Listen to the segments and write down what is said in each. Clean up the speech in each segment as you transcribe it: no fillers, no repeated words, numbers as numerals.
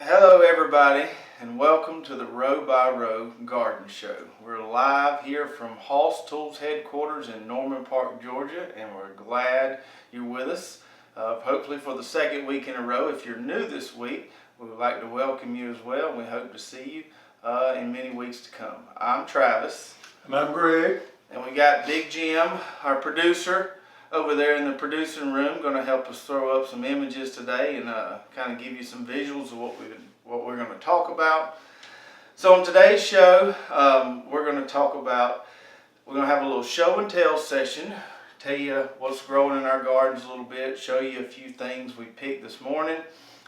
Hello everybody and welcome to the Row by Row Garden Show. We're live here from Hoss Tools headquarters in Norman Park, Georgia, and we're glad you're with us. Hopefully for the second week in a row. If you're new this week, we would like to welcome you as well. We hope to see you in many weeks to come. I'm Travis. And I'm Greg. And we got Big Jim, our producer, over there in the producing room, going to help us throw up some images today and kind of give you some visuals of what we're going to talk about. So on today's show, we're going to have a little show and tell session, tell you what's growing in our gardens a little bit, show you a few things we picked this morning.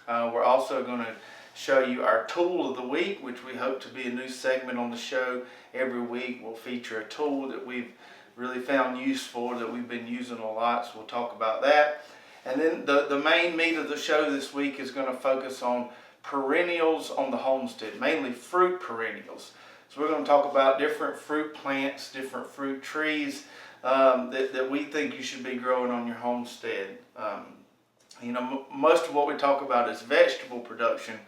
We're also going to show you our tool of the week, which we hope to be a new segment on the show. Every week we'll feature a tool that we've really found useful, that we've been using a lot, so we'll talk about that. And then the main meat of the show this week is going to focus on perennials on the homestead, mainly fruit perennials. So we're going to talk about different fruit plants, different fruit trees that we think you should be growing on your homestead. Most of what we talk about is vegetable production,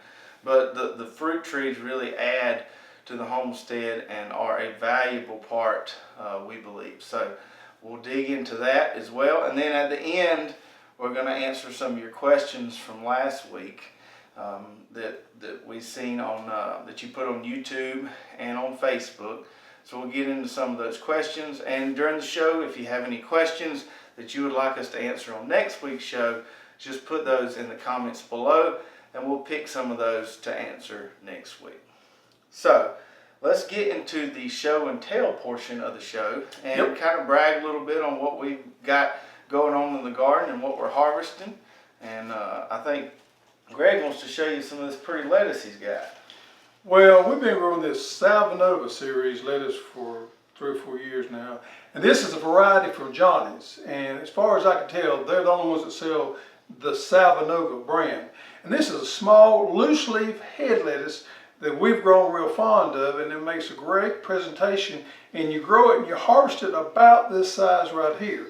but the fruit trees really add to the homestead and are a valuable part, we believe. So we'll dig into that as well. And then at the end, we're going to answer some of your questions from last week that we seen on that you put on YouTube and on Facebook. So we'll get into some of those questions. And during the show, if you have any questions that you would like us to answer on next week's show, just put those in the comments below, and we'll pick some of those to answer next week. So let's get into the show and tell portion of the show and kind of brag a little bit on what we've got going on in the garden and what we're harvesting. And I think Greg wants to show you some of this pretty lettuce he's got. Well, we've been growing this Salvanova series lettuce for 3 or 4 years now. And this is a variety from Johnny's. And as far as I can tell, they're the only ones that sell the Salvanova brand. And this is a small, loose leaf head lettuce that we've grown real fond of, and it makes a great presentation. And you grow it and you harvest it about this size right here.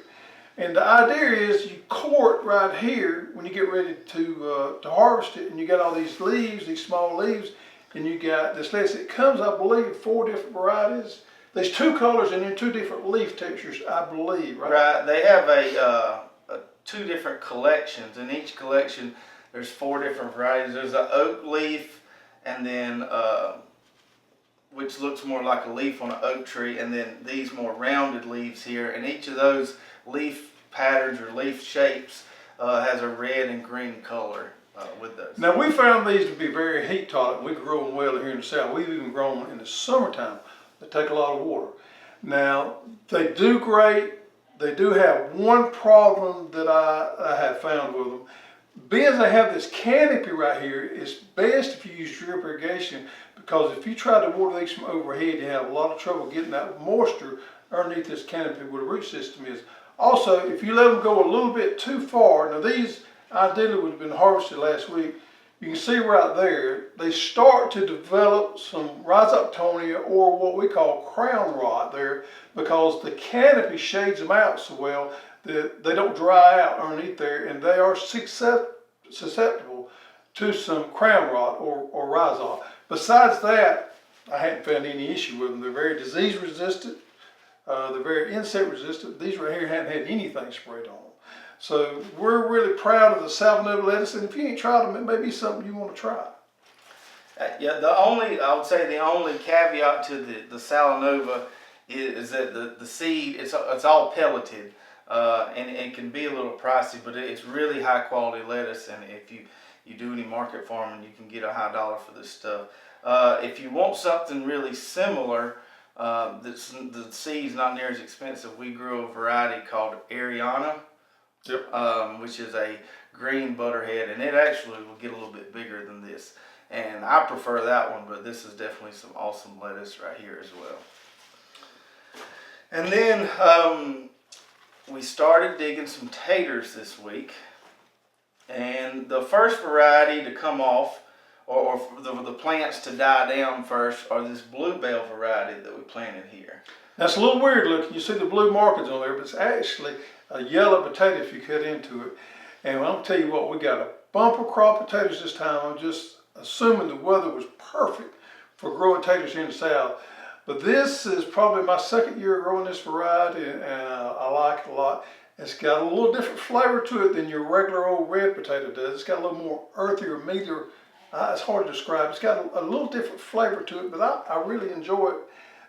And the idea is you core it right here when you get ready to harvest it, and you got all these leaves, these small leaves, and you got this lettuce. It comes, I believe, 4 different varieties. There's 2 colors and then 2 different leaf textures, I believe, right? Right. They have 2 different collections. In each collection, there's 4 different varieties. There's an oak leaf, and then which looks more like a leaf on an oak tree, and then these more rounded leaves here. And each of those leaf patterns or leaf shapes has a red and green color with those. Now, we found these to be very heat tolerant. We grow them well here in the south. We've even grown them in the summertime. They take a lot of water. Now, they do great. They do have one problem that I have found with them. Being as they have this canopy right here, it's best if you use drip irrigation, because if you try to water these from overhead, you have a lot of trouble getting that moisture underneath this canopy where the root system is. Also, if you let them go a little bit too far, now these ideally would have been harvested last week, you can see right there, they start to develop some rhizoctonia, or what we call crown rot there, because the canopy shades them out so well that they don't dry out underneath there, and they are susceptible to some crown rot or rhizot. Besides that, I hadn't found any issue with them. They're very disease resistant. They're very insect resistant. These right here hadn't had anything sprayed on them. So we're really proud of the Salvanova lettuce, and if you ain't tried them, it may be something you want to try. Yeah, I would say the only caveat to the Salvanova is that the seed, it's all pelleted, and it can be a little pricey, but it's really high quality lettuce, and if you do any market farming, you can get a high dollar for this stuff. If you want something really similar, the seed's not near as expensive. We grew a variety called Ariana, which is a green butterhead, and it actually will get a little bit bigger than this. And I prefer that one, but this is definitely some awesome lettuce right here as well. And then we started digging some taters this week. And the first variety to come off, or for the plants to die down first, are this bluebell variety that we planted here. That's a little weird looking. You see the blue markings on there, but it's actually a yellow potato if you cut into it. And I'm going to tell you what, we got a bumper crop potatoes this time on just a assuming the weather was perfect for growing taters here in the South. But this is probably my second year growing this variety, and I like it a lot. It's got a little different flavor to it than your regular old red potato does. It's got a little more earthier, meatier. It's hard to describe. It's got a little different flavor to it, but I really enjoy it.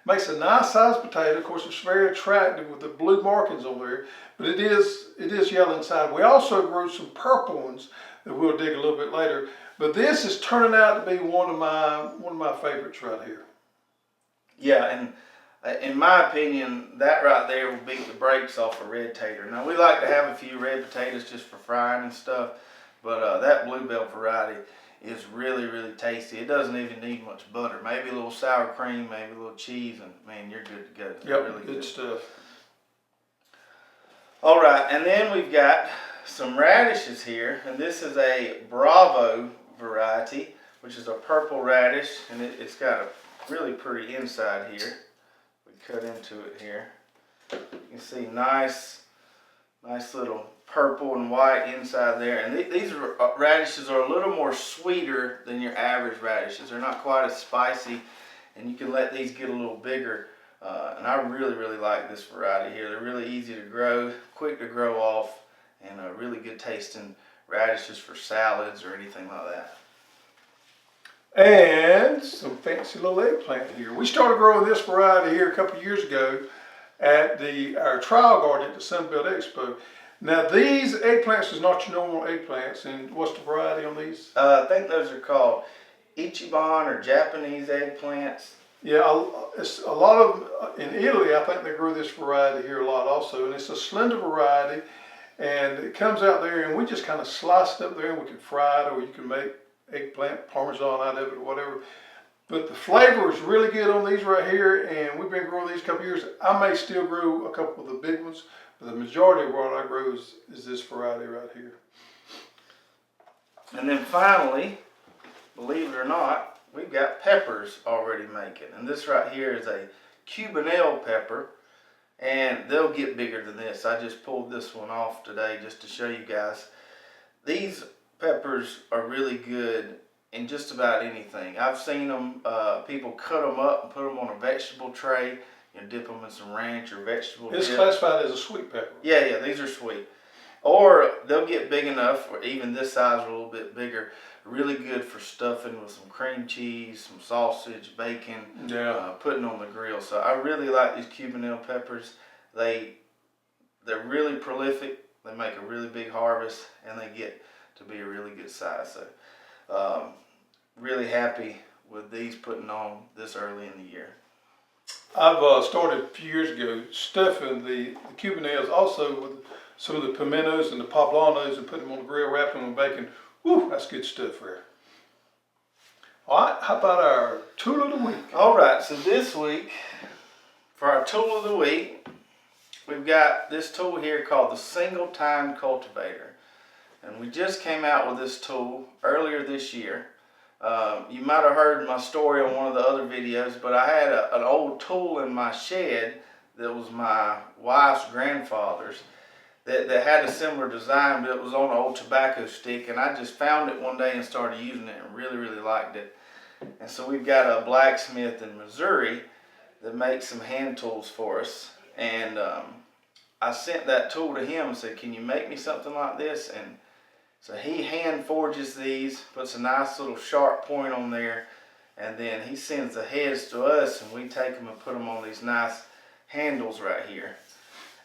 Makes a nice sized potato. Of course, it's very attractive with the blue markings on there, but it is yellow inside. We also grew some purple ones that we'll dig a little bit later. But this is turning out to be one of my favorites right here. Yeah, and in my opinion, that right there will beat the brakes off a red tater. Now, we like to have a few red potatoes just for frying and stuff, but that bluebell variety is really, really tasty. It doesn't even need much butter. Maybe a little sour cream, maybe a little cheese, and man, you're good to go. Yep, really good stuff. All right, and then we've got some radishes here, and this is a Bravo variety, which is a purple radish, and it's got a really pretty inside here. We cut into it here. You can see nice little purple and white inside there. And these radishes are a little more sweeter than your average radishes. They're not quite as spicy, and you can let these get a little bigger. And I really, really like this variety here. They're really easy to grow, quick to grow off, and really good tasting radishes for salads or anything like that. And some fancy little eggplant here. We started growing this variety here a couple of years ago at our trial garden at the Sunbelt Expo. Now these eggplants is not your normal eggplants, and what's the variety on these? I think those are called Ichiban or Japanese eggplants. Yeah, it's a lot of in Italy. I think they grew this variety here a lot also, and it's a slender variety, and it comes out there, and we just kind of slice it up there, and we can fry it, or you can make eggplant parmesan out of it or whatever. But the flavor is really good on these right here, and we've been growing these a couple of years. I may still grow a couple of the big ones, but the majority of what I grow is this variety right here. And then finally, believe it or not, we've got peppers already making. And this right here is a Cubanelle pepper, and they'll get bigger than this. I just pulled this one off today just to show you guys. These peppers are really good in just about anything. I've seen them, people cut them up and put them on a vegetable tray, dip them in some ranch or vegetable dip. It's classified as a sweet pepper. Yeah, these are sweet. Or they'll get big enough, or even this size or a little bit bigger. Really good for stuffing with some cream cheese, some sausage, bacon, putting on the grill. So I really like these Cubanelle peppers. They're really prolific. They make a really big harvest, and they get to be a really good size. So really happy with these putting on this early in the year. I've started a few years ago stuffing the Cubanelles also with some of the pimentos and the poblanos and putting them on the grill, wrapping them in bacon. Woo, that's good stuff there. All right, how about our tool of the week? All right, so this week, for our tool of the week, we've got this tool here called the Single Tine Cultivator. And we just came out with this tool earlier this year. You might have heard my story on one of the other videos, but I had an old tool in my shed that was my wife's grandfather's that had a similar design, but it was on an old tobacco stick, and I just found it one day and started using it and really, really liked it. And so we've got a blacksmith in Missouri that makes some hand tools for us, and I sent that tool to him and said, can you make me something like this? And so he hand forges these, puts a nice little sharp point on there, and then he sends the heads to us, and we take them and put them on these nice handles right here.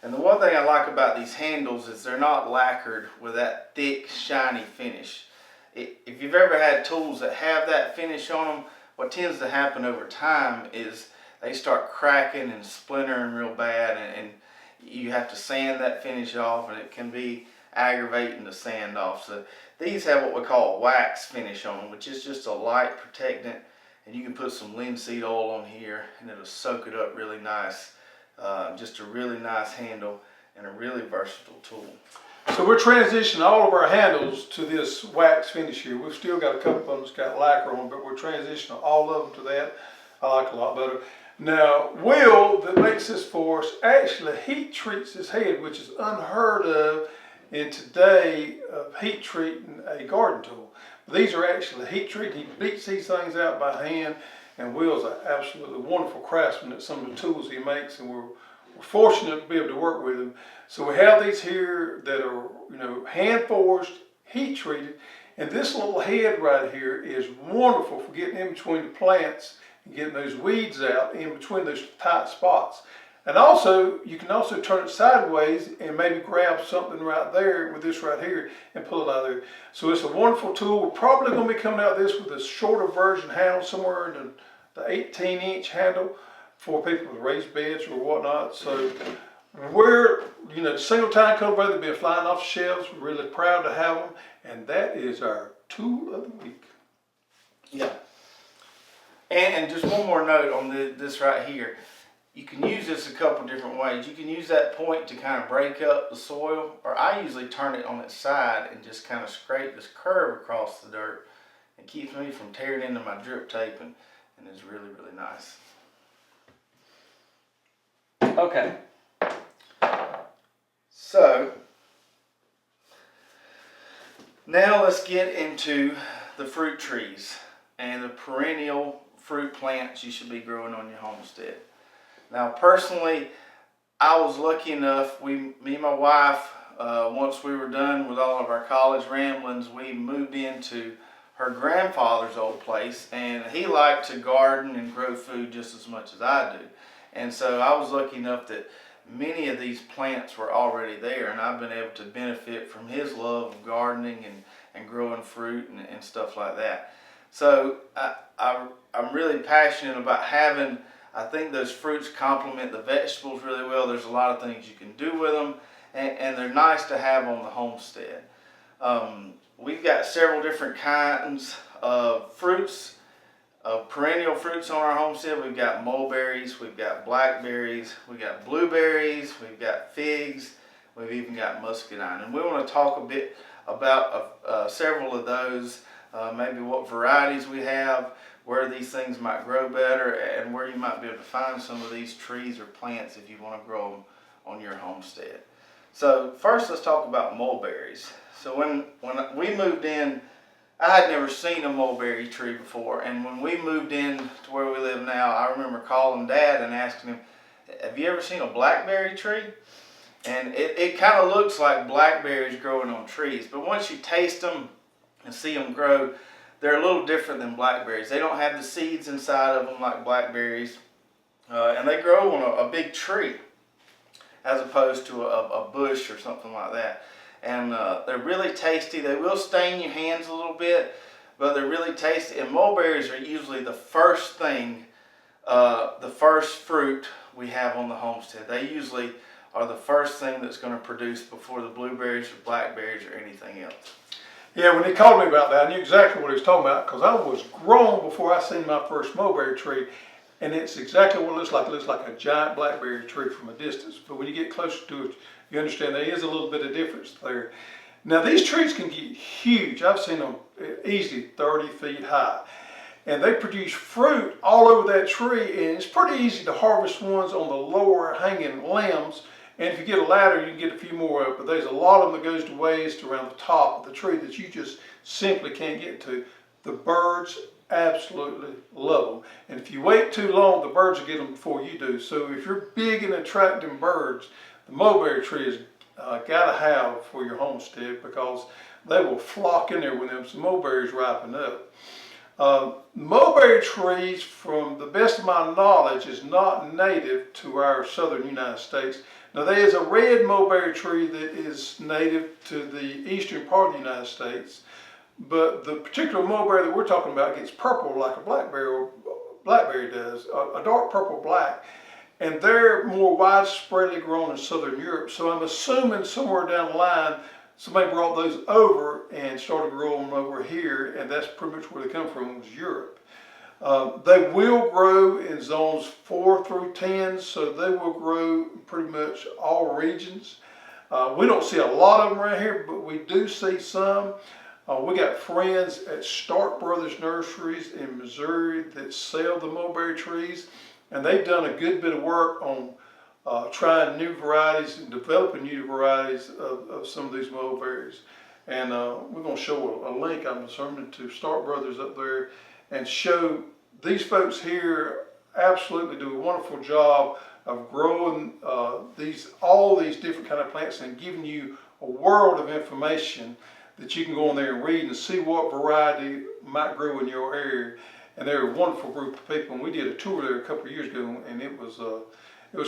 And the one thing I like about these handles is they're not lacquered with that thick, shiny finish. If you've ever had tools that have that finish on them, what tends to happen over time is they start cracking and splintering real bad, and you have to sand that finish off, and it can be aggravating to sand off. So these have what we call a wax finish on them, which is just a light protectant, and you can put some linseed oil on here and it'll soak it up really nice. Just a really nice handle and a really versatile tool. So we're transitioning all of our handles to this wax finish here. We've still got a couple of them that's got lacquer on, but we're transitioning all of them to that. I like it a lot better. Now, Will, that makes this for us, actually heat treats his head, which is unheard of in today of heat treating a garden tool. These are actually heat treated. He beats these things out by hand, and Will's an absolutely wonderful craftsman at some of the tools he makes, and we're fortunate to be able to work with him. So we have these here that are, hand forged, heat treated, and this little head right here is wonderful for getting in between the plants and getting those weeds out in between those tight spots. And also, you can also turn it sideways and maybe grab something right there with this right here and pull it out of there. So it's a wonderful tool. We're probably going to be coming out of this with a shorter version handle, somewhere in the 18-inch handle for people with raised beds or whatnot. So we're, single tine cultivator, they've been flying off the shelves. We're really proud to have them. And that is our tool of the week. Yeah. And just one more note on this right here. You can use this a couple different ways. You can use that point to kind of break up the soil, or I usually turn it on its side and just kind of scrape this curve across the dirt. It keeps me from tearing into my drip tape, and it's really, really nice. Okay. So, now let's get into the fruit trees and the perennial fruit plants you should be growing on your homestead. Now, personally, I was lucky enough, me and my wife, once we were done with all of our college ramblings, we moved into her grandfather's old place, and he liked to garden and grow food just as much as I do. And so I was lucky enough that many of these plants were already there, and I've been able to benefit from his love of gardening and growing fruit and stuff like that. So I'm really passionate about having, I think those fruits complement the vegetables really well. There's a lot of things you can do with them, and they're nice to have on the homestead. We've got several different kinds of fruits, perennial fruits on our homestead. We've got mulberries, we've got blackberries, we've got blueberries, we've got figs, we've even got muscadine. And we want to talk a bit about several of those, maybe what varieties we have, where these things might grow better, and where you might be able to find some of these trees or plants if you want to grow them on your homestead. So first, let's talk about mulberries. So when we moved in, I had never seen a mulberry tree before, and when we moved in to where we live now, I remember calling Dad and asking him, have you ever seen a blackberry tree? And it kind of looks like blackberries growing on trees, but once you taste them and see them grow, they're a little different than blackberries. They don't have the seeds inside of them like blackberries, and they grow on a big tree as opposed to a bush or something like that. And they're really tasty. They will stain your hands a little bit, but they're really tasty. And mulberries are usually the first thing, the first fruit we have on the homestead. They usually are the first thing that's going to produce before the blueberries or blackberries or anything else. Yeah, when he called me about that, I knew exactly what he was talking about, because I was grown before I seen my first mulberry tree, and it's exactly what it looks like. It looks like a giant blackberry tree from a distance, but when you get closer to it, you understand there is a little bit of difference there. Now, these trees can get huge. I've seen them easily 30 feet high, and they produce fruit all over that tree, and it's pretty easy to harvest ones on the lower hanging limbs. And if you get a ladder, you can get a few more up, but there's a lot of them that goes to waste around the top of the tree that you just simply can't get to. The birds absolutely love them. And if you wait too long, the birds will get them before you do. So if you're big and attracting birds, the mulberry tree is got to have for your homestead, because they will flock in there when them mulberries ripen up. Mulberry trees, from the best of my knowledge, is not native to our southern United States. Now, there is a red mulberry tree that is native to the eastern part of the United States, but the particular mulberry that we're talking about gets purple like a blackberry does, a dark purple black, and they're more widespreadly grown in southern Europe. So I'm assuming somewhere down the line, somebody brought those over and started growing them over here, and that's pretty much where they come from, was Europe. They will grow in zones 4 through 10, so they will grow in pretty much all regions. We don't see a lot of them right here, but we do see some. We got friends at Stark Brothers Nurseries in Missouri that sell the mulberry trees, and they've done a good bit of work on trying new varieties and developing new varieties of some of these mulberries. And we're going to show a link, I'm assuming, to Stark Brothers up there and show these folks here absolutely do a wonderful job of growing all these different kind of plants and giving you a world of information that you can go in there and read and see what variety might grow in your area. And they're a wonderful group of people. And we did a tour there a couple of years ago, and it was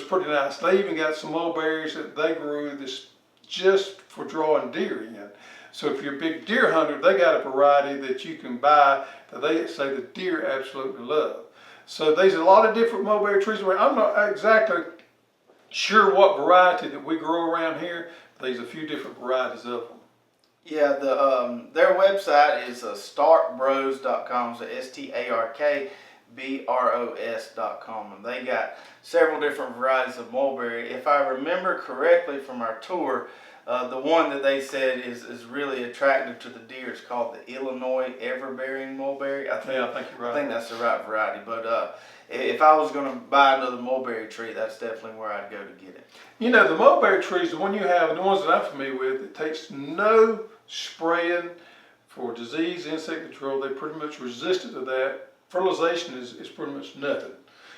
pretty nice. They even got some mulberries that they grew this just for drawing deer in. So if you're a big deer hunter, they got a variety that you can buy that they say the deer absolutely love. So there's a lot of different mulberry trees around. I'm not exactly sure what variety that we grow around here, but there's a few different varieties of them. Yeah, their website is starkbros.com, so StarkBros.com, and they got several different varieties of mulberry. If I remember correctly from our tour, the one that they said is really attractive to the deer is called the Illinois Everbearing Mulberry. I think you're right. I think that's the right variety. But if I was going to buy another mulberry tree, that's definitely where I'd go to get it. You know, the mulberry trees, the one you have, the ones that I'm familiar with, it takes no spraying for disease, insect control. They're pretty much resistant to that. Fertilization is pretty much nothing.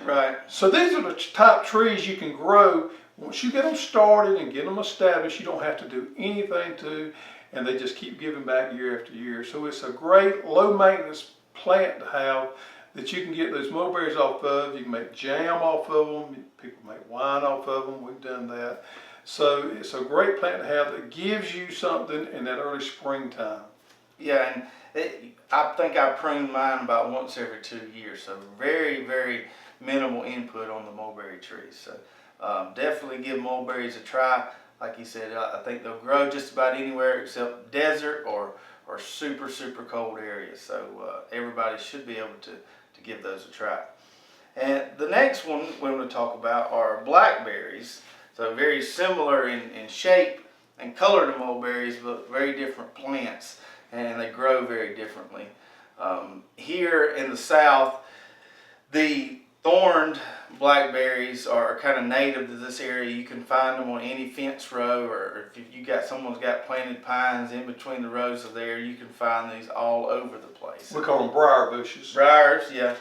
Right. So these are the type trees you can grow. Once you get them started and get them established, you don't have to do anything to, and they just keep giving back year after year. So it's a great low maintenance plant to have that you can get those mulberries off of. You can make jam off of them. People make wine off of them. We've done that. So it's a great plant to have that gives you something in that early springtime. Yeah, and I think I prune mine about once every 2 years. So very, very minimal input on the mulberry trees. So definitely give mulberries a try. Like you said, I think they'll grow just about anywhere except desert or super, super cold areas. So everybody should be able to give those a try. And the next one we're going to talk about are blackberries. So very similar in shape and color to mulberries, but very different plants, and they grow very differently. Here in the South, the thorned blackberries are kind of native to this area. You can find them on any fence row, or if someone's got planted pines in between the rows of there, you can find these all over the place. We call them briar bushes. Briars, yeah.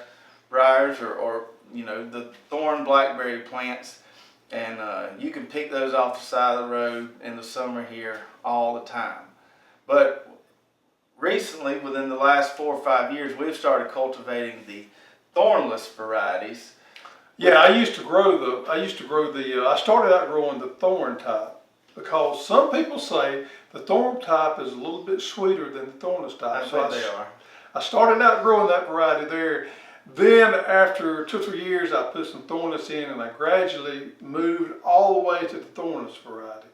Briars or you know, the thorn blackberry plants. And you can pick those off the side of the road in the summer here all the time. But recently, within the last 4 or 5 years, we've started cultivating the thornless varieties. Yeah, I started out growing the thorn type because some people say the thorn type is a little bit sweeter than the thornless type. I think they are. I started out growing that variety there. Then after 2 or 3 years, I put some thornless in, and I gradually moved all the way to the thornless variety.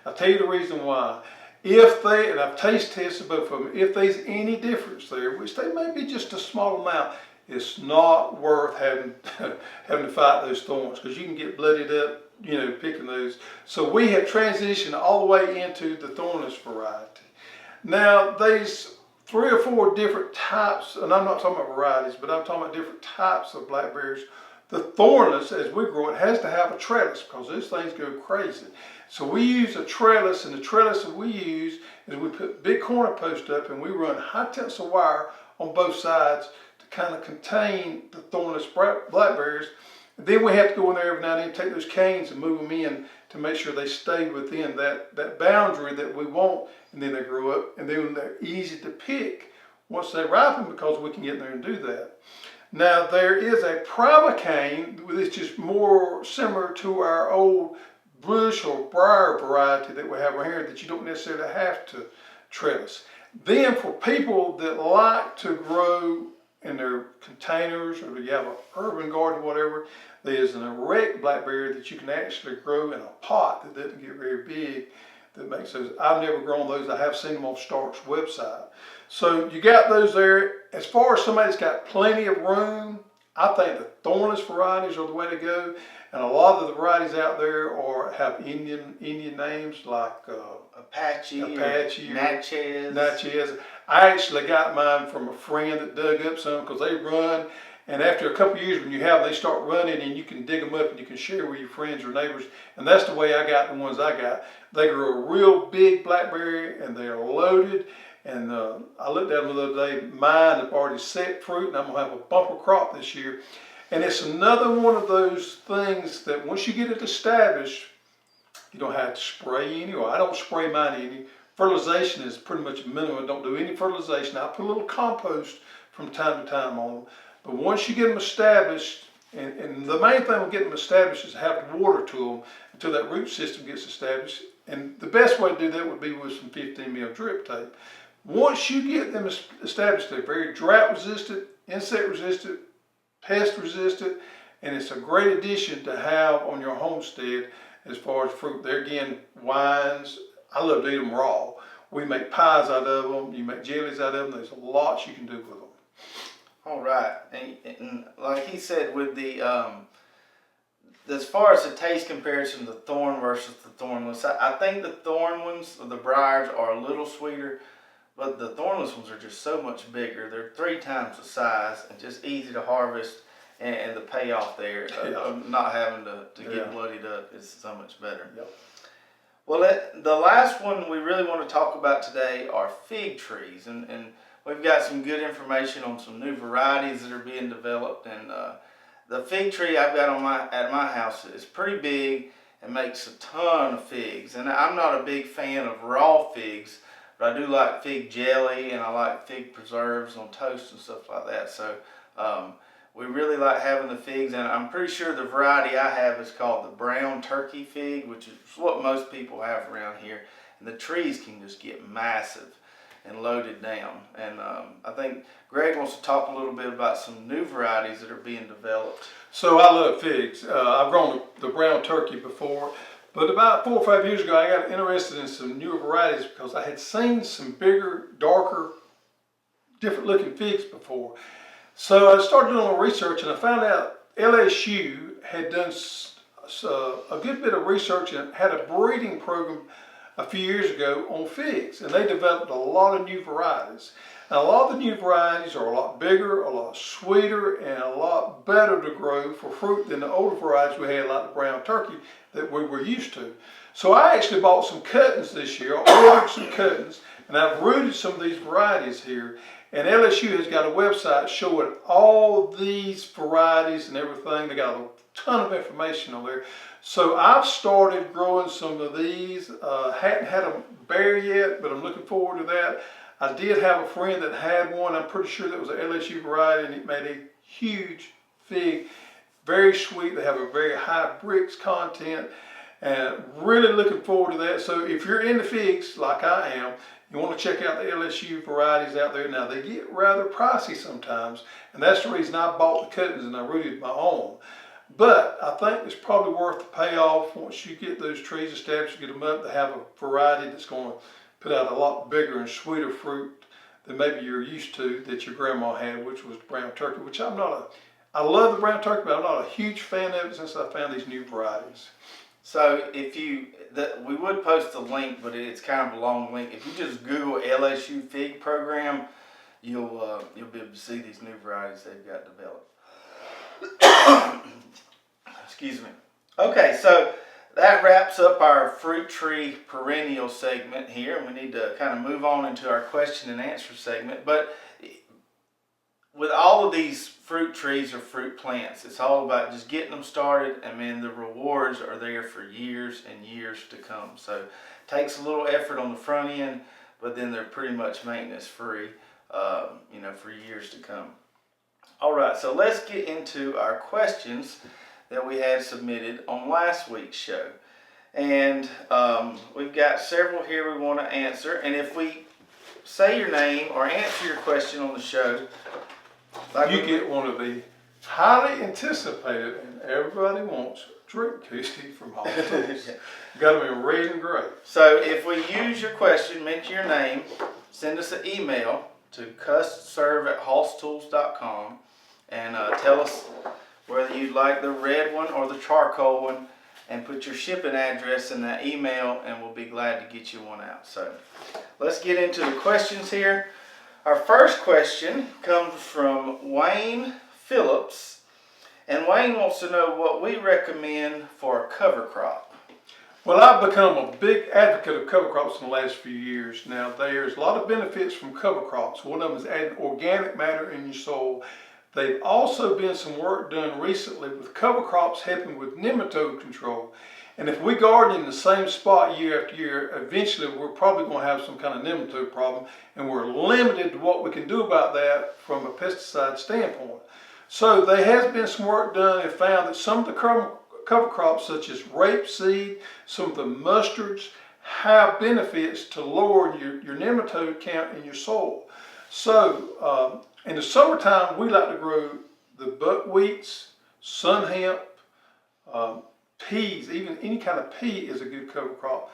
I'll tell you the reason why. And I've taste tested both of them, if there's any difference there, which they may be just a small amount, it's not worth having to fight those thorns, because you can get bloodied up, you know, picking those. So we have transitioned all the way into the thornless variety. Now there's 3 or 4 different types, and I'm not talking about varieties, but I'm talking about different types of blackberries. The thornless, as we grow it, has to have a trellis because those things go crazy. So we use a trellis, and the trellis that we use is we put big corner posts up, and we run high tensile wire on both sides to kind of contain the thornless blackberries. Then we have to go in there every now and then, take those canes and move them in to make sure they stay within that boundary that we want, and then they grow up, and then they're easy to pick once they ripen because we can get in there and do that. Now there is a primer cane, which is more similar to our old bush or briar variety that we have right here that you don't necessarily have to trellis. Then for people that like to grow in their containers, or you have an urban garden or whatever, there's an erect blackberry that you can actually grow in a pot that doesn't get very big, that makes those. I've never grown those. I have seen them on Stark's website. So you got those there. As far as somebody's got plenty of room, I think the thornless varieties are the way to go. And a lot of the varieties out there have Indian names like Apache or Natchez. Natchez. I actually got mine from a friend that dug up some because they run. And after a couple of years, when you have, they start running, and you can dig them up and you can share with your friends or neighbors. And that's the way I got the ones I got. They grow a real big blackberry, and they are loaded. And I looked at them the other day. Mine have already set fruit, and I'm gonna have a bumper crop this year. And it's another one of those things that once you get it established, you don't have to spray any, or I don't spray mine any. Fertilization is pretty much minimum. I don't do any fertilization. I put a little compost from time to time on them. But once you get them established, and the main thing with getting them established is have to water to them until that root system gets established. And the best way to do that would be with some 15 mil drip tape. Once you get them established, they're very drought resistant, insect resistant, pest resistant, and it's a great addition to have on your homestead as far as fruit. There again, wines, I love to eat them raw. We make pies out of them, you make jellies out of them, there's lots you can do with them. All right, and like he said, with the as far as the taste comparison, the thorn versus the thornless, I think the thorn ones, the briars, are a little sweeter, but the thornless ones are just so much bigger. They're 3 times the size and just easy to harvest, and the payoff there of not having to get bloodied up is so much better. Yep. Well, the last one we really want to talk about today are fig trees, and we've got some good information on some new varieties that are being developed. And the fig tree I've got at my house is pretty big and makes a ton of figs. And I'm not a big fan of raw figs, but I do like fig jelly, and I like fig preserves on toast and stuff like that. So we really like having the figs, and I'm pretty sure the variety I have is called the brown turkey fig, which is what most people have around here. And the trees can just get massive and loaded down. And I think Greg wants to talk a little bit about some new varieties that are being developed. So I love figs. I've grown the brown turkey before, but about 4 or 5 years ago I got interested in some newer varieties because I had seen some bigger, darker, different looking figs before. So I started doing a little research, and I found out LSU had done a good bit of research and had a breeding program a few years ago on figs, and they developed a lot of new varieties. And a lot of the new varieties are a lot bigger, a lot sweeter, and a lot better to grow for fruit than the older varieties we had, like the brown turkey that we were used to. So I actually bought some cuttings this year. I ordered some cuttings, and I've rooted some of these varieties here. And LSU has got a website showing all these varieties and everything. They got a ton of information on there. So I've started growing some of these. Hadn't had a bear yet, but I'm looking forward to that. I did have a friend that had one. I'm pretty sure that was an LSU variety, and it made a huge fig. Very sweet. They have a very high bricks content, and really looking forward to that. So if you're into figs like I am, you want to check out the LSU varieties out there. Now, they get rather pricey sometimes, and that's the reason I bought the cuttings and I rooted my own. But I think it's probably worth the payoff once you get those trees established, get them up, to have a variety that's going to put out a lot bigger and sweeter fruit than maybe you're used to that your grandma had, which was the brown turkey, which I love the brown turkey, but I'm not a huge fan of it since I found these new varieties. So we would post a link, but it's kind of a long link. If you just Google LSU fig program, you'll be able to see these new varieties they've got developed. Excuse me. Okay, so that wraps up our fruit tree perennial segment here, and we need to kind of move on into our question and answer segment. But with all of these fruit trees or fruit plants, it's all about just getting them started, and then the rewards are there for years and years to come. So it takes a little effort on the front end, but then they're pretty much maintenance free, for years to come. All right, so let's get into our questions that we had submitted on last week's show. And we've got several here we want to answer. And if we say your name or answer your question on the show, You get one of the highly anticipated, and everybody wants, drink koozie from Homestead. Got them in red and gray. So if we use your question, mention your name, send us an email to custserve@hosstools.com and tell us whether you'd like the red one or the charcoal one, and put your shipping address in that email, and we'll be glad to get you one out. So let's get into the questions here. Our first question comes from Wayne Phillips, and Wayne wants to know what we recommend for a cover crop. Well, I've become a big advocate of cover crops in the last few years. Now, there's a lot of benefits from cover crops. One of them is adding organic matter in your soil. They've also been some work done recently with cover crops helping with nematode control. And if we garden in the same spot year after year, eventually we're probably going to have some kind of nematode problem, and we're limited to what we can do about that from a pesticide standpoint. So there has been some work done and found that some of the cover crops such as rapeseed, some of the mustards have benefits to lower your nematode count in your soil. So in the summertime, we like to grow the buckwheats, sun hemp, peas. Even any kind of pea is a good cover crop.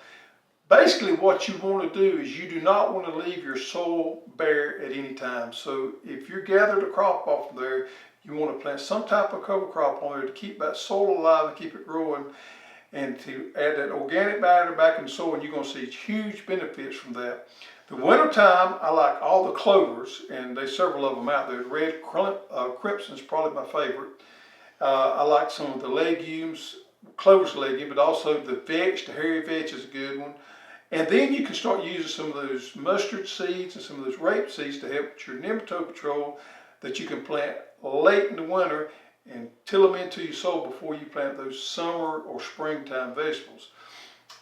Basically what you want to do is you do not want to leave your soil bare at any time. So if you gather the crop off of there, you want to plant some type of cover crop on there to keep that soil alive and keep it growing, and to add that organic matter back in the soil, and you're going to see huge benefits from that. The winter time, I like all the clovers, and there's several of them out there. The red crimson is probably my favorite. I like some of the legumes, clover's a legume, but also the vetch, the hairy vetch is a good one. And then you can start using some of those mustard seeds and some of those rape seeds to help with your nematode control, that you can plant late in the winter and till them into your soil before you plant those summer or springtime vegetables.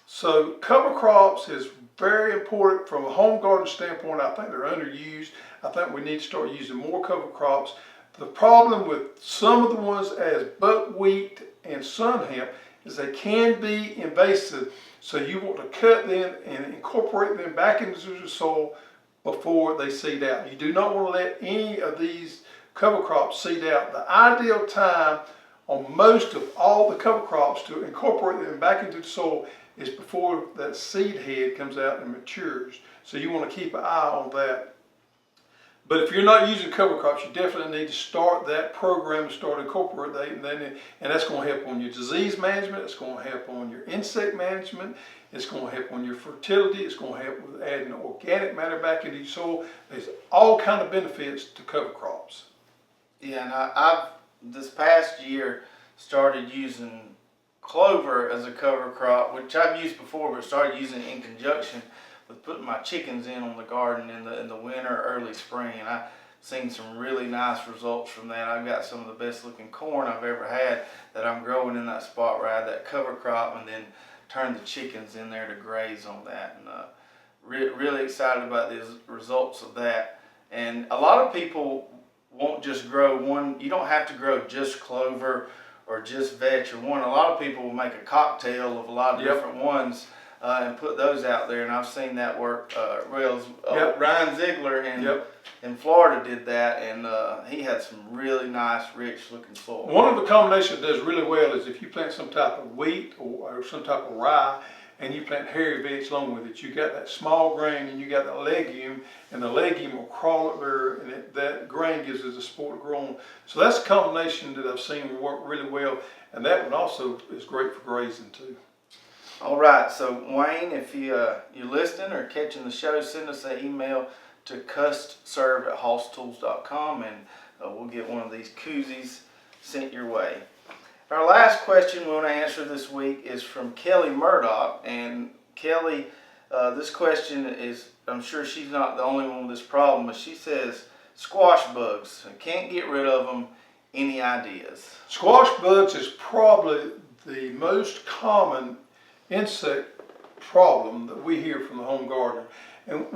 So cover crops is very important from a home garden standpoint. I think they're underused. I think we need to start using more cover crops. The problem with some of the ones as buckwheat and sun hemp is they can be invasive. So you want to cut them and incorporate them back into the soil before they seed out. You do not want to let any of these cover crops seed out. The ideal time on most of all the cover crops to incorporate them back into the soil is before that seed head comes out and matures. So you want to keep an eye on that. But if you're not using cover crops, you definitely need to start that program, start incorporating them, and that's going to help on your disease management, it's going to help on your insect management, it's going to help on your fertility, it's going to help with adding organic matter back into your soil. There's all kind of benefits to cover crops. Yeah, and I've this past year started using clover as a cover crop, which I've used before, but started using it in conjunction with putting my chickens in on the garden in the winter, early spring, and I've seen some really nice results from that. I've got some of the best looking corn I've ever had that I'm growing in that spot where I had that cover crop, and then turn the chickens in there to graze on that, and really excited about the results of that. And a lot of people won't just grow one. You don't have to grow just clover or just vetch or one. A lot of people will make a cocktail of a lot of different ones and put those out there, and I've seen that work well. Ryan Ziegler in Florida did that, and he had some really nice, rich looking soil. One of the combinations that does really well is if you plant some type of wheat or some type of rye, and you plant hairy vetch along with it. You got that small grain and you got that legume, and the legume will crawl up there, and that grain gives us a support to grow on. So that's a combination that I've seen work really well, and that one also is great for grazing too. All right, so Wayne, if you're listening or catching the show, send us an email to custserve@hosstools.com, and we'll get one of these koozies sent your way. Our last question we want to answer this week is from Kelly Murdoch, and Kelly, this question is, I'm sure she's not the only one with this problem, but she says, squash bugs, I can't get rid of them, any ideas? Squash bugs is probably the most common insect problem that we hear from the home gardener. And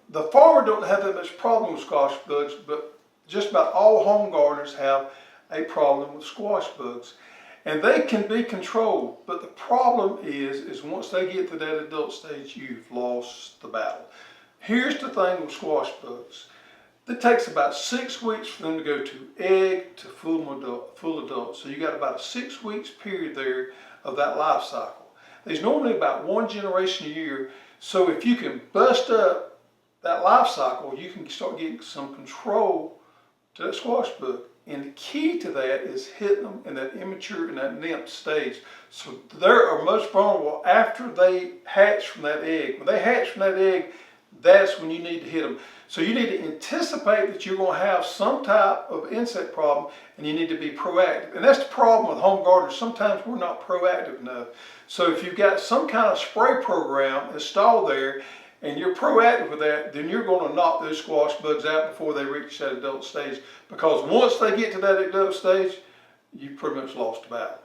the farmer don't have that much problem with squash bugs, but just about all home gardeners have a problem with squash bugs, and they can be controlled. But the problem is once they get to that adult stage, you've lost the battle. Here's the thing with squash bugs: it takes about 6 weeks for them to go to egg to full adult. So you got about a 6 weeks period there of that life cycle. There's normally about one generation a year, so if you can bust up that life cycle, you can start getting some control to that squash bug. And the key to that is hitting them in that immature and that nymph stage. So they are most vulnerable after they hatch from that egg. When they hatch from that egg, that's when you need to hit them. So you need to anticipate that you're going to have some type of insect problem, and you need to be proactive. And that's the problem with home gardeners. Sometimes we're not proactive enough. So if you've got some kind of spray program installed there, and you're proactive with that, then you're going to knock those squash bugs out before they reach that adult stage. Because once they get to that adult stage, you've pretty much lost the battle.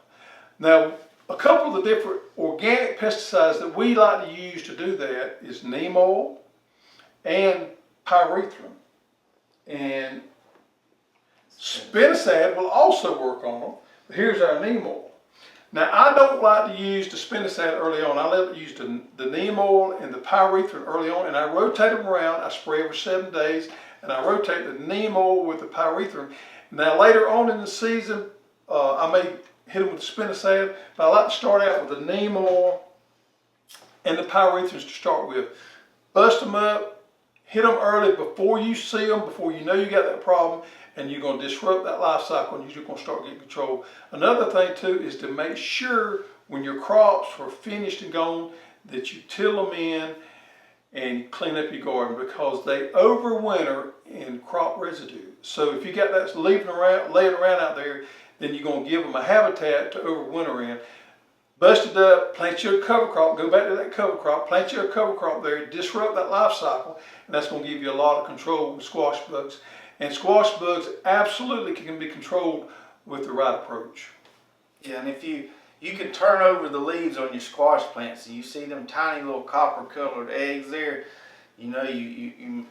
Now, a couple of the different organic pesticides that we like to use to do that is neem oil and pyrethrum. And spinosad will also work on them. But here's our neem oil. Now, I don't like to use the spinosad early on. I like to use the neem oil and the pyrethrum early on, and I rotate them around. I spray every 7 days, and I rotate the neem oil with the pyrethrum. Now, later on in the season, I may hit them with the spinosad, but I like to start out with the neem oil and the pyrethrums to start with. Bust them up, hit them early before you see them, before you know you got that problem, and you're going to disrupt that life cycle, and you're going to start getting control. Another thing too is to make sure when your crops are finished and gone that you till them in and clean up your garden, because they overwinter in crop residue. So if you got that laying around out there, then you're going to give them a habitat to overwinter in. Bust it up, plant you a cover crop, go back to that cover crop, plant you a cover crop there, disrupt that life cycle, and that's going to give you a lot of control with squash bugs. And squash bugs absolutely can be controlled with the right approach. Yeah, and if you can turn over the leaves on your squash plants and you see them tiny little copper colored eggs there, you know you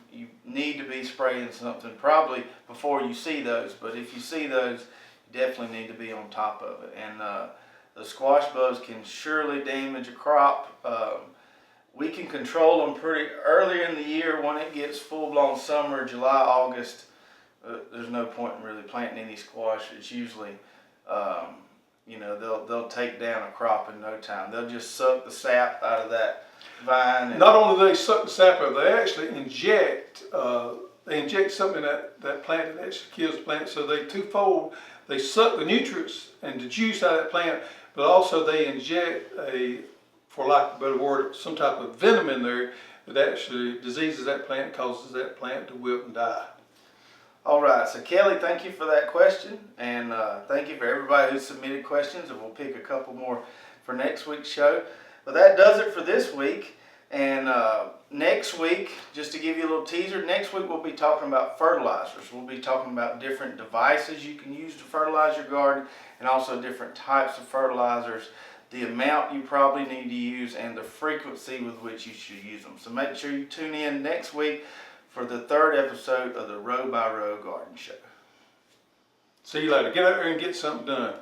need to be spraying something probably before you see those. But if you see those, you definitely need to be on top of it. And the squash bugs can surely damage a crop. We can control them pretty early in the year when it gets full-blown summer, July, August. There's no point in really planting any squash. It's usually, you know, they'll take down a crop in no time. They'll just suck the sap out of that vine. And not only do they suck the sap out, they actually inject. They inject something in that plant that actually kills the plant. So they twofold. They suck the nutrients and the juice out of that plant, but also they inject for lack of a better word, some type of venom in there that actually diseases that plant, causes that plant to wilt and die. All right, so Kelly, thank you for that question, and thank you for everybody who submitted questions, and we'll pick a couple more for next week's show. But that does it for this week, and next week, just to give you a little teaser, next week we'll be talking about fertilizers. We'll be talking about different devices you can use to fertilize your garden, and also different types of fertilizers, the amount you probably need to use, and the frequency with which you should use them. So make sure you tune in next week for the 3rd episode of the Row by Row Garden Show. See you later. Get out there and get something done.